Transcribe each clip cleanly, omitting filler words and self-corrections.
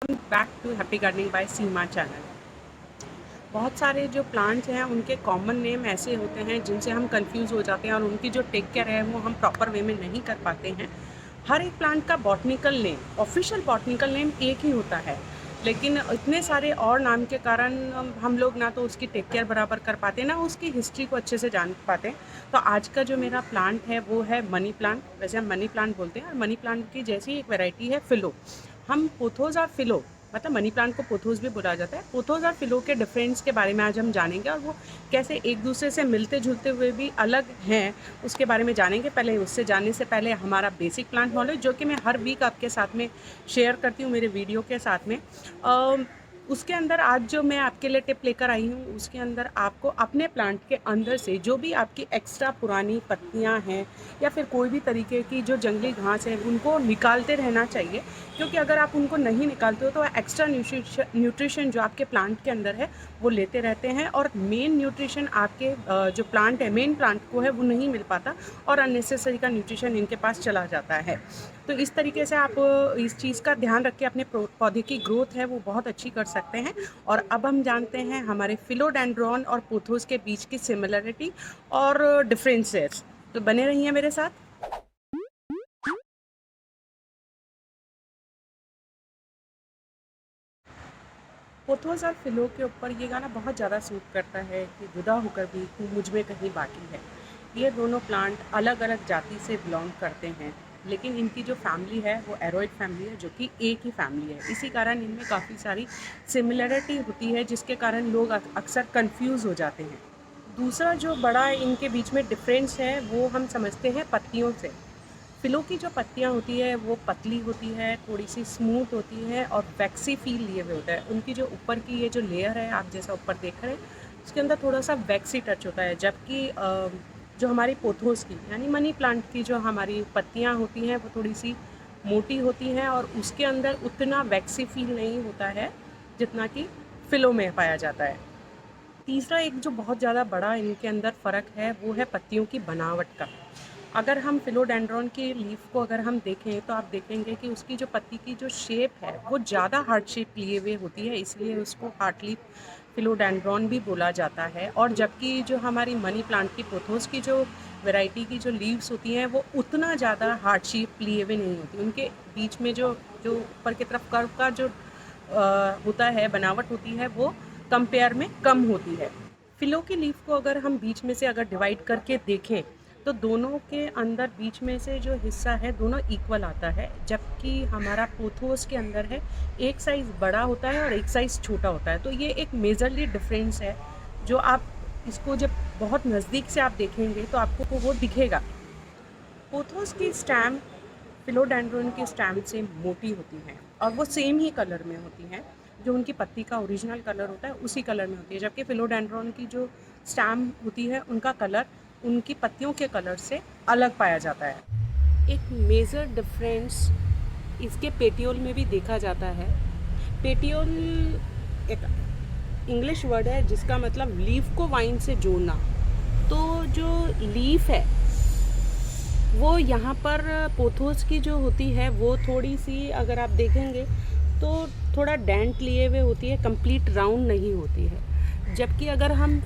Back to happy gardening by Seema channel. बहुत सारे जो प्लांट्स हैं उनके कॉमन नेम ऐसे होते हैं जिनसे हम कंफ्यूज हो जाते हैं और उनकी जो टेक केयर है वो हम प्रॉपर वे में नहीं कर पाते हैं। हर एक प्लांट का botanical name, official botanical name एक ही होता है, लेकिन इतने सारे और नाम के कारण हम लोग ना तो उसकी टेक केयर बराबर कर पाते, ना उसकी हिस्ट्री को अच्छे से जान पाते। तो आज का जो मेरा प्लांट है वो है मनी प्लांट। वैसे हम मनी प्लांट बोलते हैं और मनी प्लांट की जैसी एक वैरायटी है फिलो। हम पोथोस और फिलो, मतलब मनी प्लांट को पोथोस भी बोला जाता है। पोथोस और फिलो के डिफरेंस के बारे में आज हम जानेंगे और वो कैसे एक दूसरे से मिलते जुलते हुए भी अलग हैं उसके बारे में जानेंगे। पहले उससे जानने से पहले हमारा बेसिक प्लांट नॉलेज, जो कि मैं हर वीक आपके साथ में शेयर करती हूँ मेरे वीडियो के साथ में, उसके अंदर आज जो मैं आपके लिए टिप लेकर आई हूँ उसके अंदर आपको अपने प्लांट के अंदर से जो भी आपकी एक्स्ट्रा पुरानी पत्तियाँ हैं या फिर कोई भी तरीके की जो जंगली घास है उनको निकालते रहना चाहिए, क्योंकि अगर आप उनको नहीं निकालते हो तो एक्स्ट्रा न्यूट्रिशन जो आपके प्लांट के अंदर है वो लेते रहते हैं और मेन न्यूट्रिशन आपके जो प्लांट है, मेन प्लांट को है, वो नहीं मिल पाता और अननेसेसरी का न्यूट्रिशन इनके पास चला जाता है। तो इस तरीके से आप इस चीज़ का ध्यान रख के अपने पौधे की ग्रोथ है वो बहुत अच्छी कर सकते हैं। और अब हम जानते हैं हमारे फिलोडेंड्रॉन और पोथोस के बीच की सिमिलरिटी और डिफरेंसेस। तो बने रहिए मेरे साथ। पोथोस और फिलो के ऊपर ये गाना बहुत ज़्यादा सूट करता है कि जुदा होकर भी तू मुझ में कहीं बाकी है। ये दोनों प्लांट अलग अलग जाति से बिलोंग करते हैं, लेकिन इनकी जो फैमिली है वो एरोइड फैमिली है, जो कि एक ही फैमिली है। इसी कारण इनमें काफ़ी सारी सिमिलरिटी होती है जिसके कारण लोग अक्सर कंफ्यूज हो जाते हैं। दूसरा जो बड़ा इनके बीच में डिफरेंस है वो हम समझते हैं पत्तियों से। फिलो की जो पत्तियाँ होती है वो पतली होती है, थोड़ी सी स्मूथ होती है और वैक्सी फील लिए हुए होता है। उनकी जो ऊपर की ये जो लेयर है आप जैसा ऊपर देख रहे हैं उसके अंदर थोड़ा सा वैक्सी टच होता है, जबकि जो हमारी पोथोस की यानी मनी प्लांट की जो हमारी पत्तियाँ होती हैं वो थोड़ी सी मोटी होती हैं और उसके अंदर उतना वैक्सी फील नहीं होता है जितना कि फिलो में पाया जाता है। तीसरा एक जो बहुत ज़्यादा बड़ा इनके अंदर फ़र्क है वो है पत्तियों की बनावट का। अगर हम फिलोडेंड्रॉन की लीफ को अगर हम देखें तो आप देखेंगे कि उसकी जो पत्ती की जो शेप है वो ज़्यादा हार्ट शेप लिए हुए होती है, इसलिए उसको हार्ट लीफ फिलोडेंड्रॉन भी बोला जाता है। और जबकि जो हमारी मनी प्लांट की पोथोस की जो वैरायटी की जो लीव्स होती हैं वो उतना ज़्यादा हार्ट शेप लिए हुए नहीं होती। उनके बीच में जो जो ऊपर की तरफ कर्व का जो होता है, बनावट होती है, वो कंपेयर में कम होती है। फिलो की लीफ को अगर हम बीच में से अगर डिवाइड करके देखें तो दोनों के अंदर बीच में से जो हिस्सा है दोनों इक्वल आता है, जबकि हमारा पोथोस के अंदर है एक साइज़ बड़ा होता है और एक साइज़ छोटा होता है। तो ये एक मेजरली डिफरेंस है जो आप इसको जब बहुत नज़दीक से आप देखेंगे तो आपको वो दिखेगा। पोथोस की स्टैम फिलोडेंड्रोन की स्टैम से मोटी होती हैं और वो सेम ही कलर में होती हैं, जो उनकी पत्ती का ओरिजिनल कलर होता है उसी कलर में होती है, जबकि फिलोडेंड्रोन की जो स्टैम होती है उनका कलर उनकी पत्तियों के कलर से अलग पाया जाता है। एक मेजर डिफरेंस इसके पेटियोल में भी देखा जाता है। पेटियोल एक इंग्लिश वर्ड है जिसका मतलब लीफ को वाइन से जोड़ना। तो जो लीफ है वो यहाँ पर पोथोस की जो होती है वो थोड़ी सी अगर आप देखेंगे तो थोड़ा डेंट लिए हुए होती है, कंप्लीट राउंड नहीं होती है। जबकि अगर हम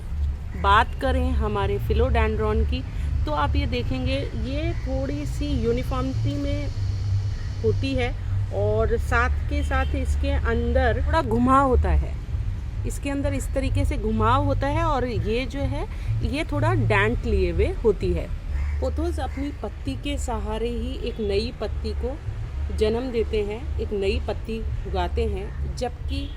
बात करें हमारे फिलोडेंड्रॉन की तो आप ये देखेंगे ये थोड़ी सी यूनिफॉर्मिटी में होती है और साथ के साथ इसके अंदर थोड़ा घुमाव होता है, इसके अंदर इस तरीके से घुमाव होता है और ये जो है ये थोड़ा डेंट लिए हुए होती है। पोथोस अपनी पत्ती के सहारे ही एक नई पत्ती को जन्म देते हैं, एक नई पत्ती उगाते हैं, जबकि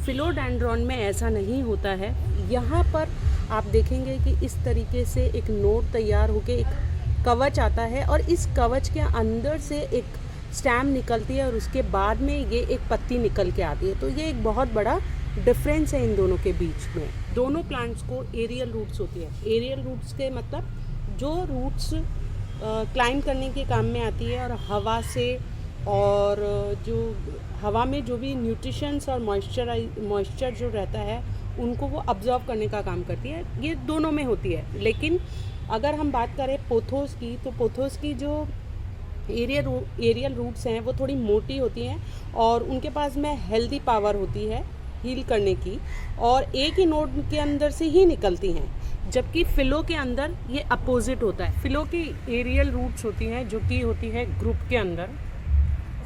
फिलोडेंड्रॉन में ऐसा नहीं होता है। यहाँ पर आप देखेंगे कि इस तरीके से एक नोट तैयार होकर एक कवच आता है और इस कवच के अंदर से एक स्टैम निकलती है और उसके बाद में ये एक पत्ती निकल के आती है। तो ये एक बहुत बड़ा डिफरेंस है इन दोनों के बीच में। दोनों प्लांट्स को एरियल रूट्स होती है। एरियल रूट्स के मतलब जो रूट्स क्लाइंब करने के काम में आती है और हवा से और जो हवा में जो भी न्यूट्रिशंस और मॉइस्चर जो रहता है उनको वो अब्जॉर्व करने का काम करती है। ये दोनों में होती है। लेकिन अगर हम बात करें पोथोस की तो पोथोस की जो एरियल रूट्स हैं वो थोड़ी मोटी होती हैं और उनके पास में हेल्दी पावर होती है हील करने की, और एक ही नोड के अंदर से ही निकलती हैं, जबकि फिलो के अंदर ये अपोजिट होता है। फिलो की एरियल रूट्स होती हैं जो कि होती है ग्रुप के अंदर,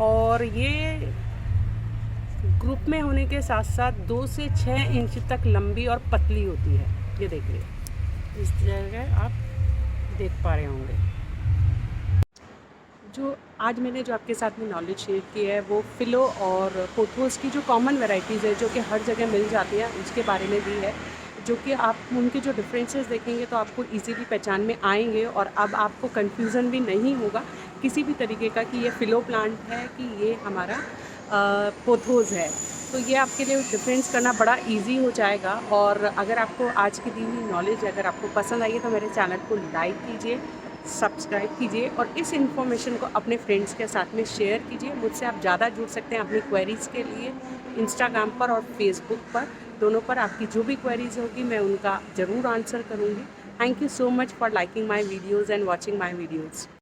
और ये ग्रुप में होने के साथ साथ 2 से 6 इंच तक लंबी और पतली होती है। ये देखिए, इस जगह आप देख पा रहे होंगे। जो आज मैंने जो आपके साथ में नॉलेज शेयर की है वो फिलो और पोथोस की जो कॉमन वैरायटीज़ है जो कि हर जगह मिल जाती हैं उसके बारे में दी है, जो कि आप उनके जो डिफरेंसेस देखेंगे तो आपको इजीली पहचान में आएंगे और अब आपको कंफ्यूजन भी नहीं होगा किसी भी तरीके का कि ये फिलो प्लांट है कि ये हमारा पोथोस है। तो ये आपके लिए डिफरेंस करना बड़ा इजी हो जाएगा। और अगर आपको आज की दी हुई नॉलेज अगर आपको पसंद आई है तो मेरे चैनल को लाइक कीजिए, सब्सक्राइब कीजिए और इस इन्फॉर्मेशन को अपने फ्रेंड्स के साथ में शेयर कीजिए। मुझसे आप ज़्यादा जुड़ सकते हैं अपनी क्वेरीज़ के लिए इंस्टाग्राम पर और फेसबुक पर, दोनों पर आपकी जो भी क्वेरीज़ होगी मैं उनका ज़रूर आंसर करूँगी। Thank you so much for liking my videos and watching my videos.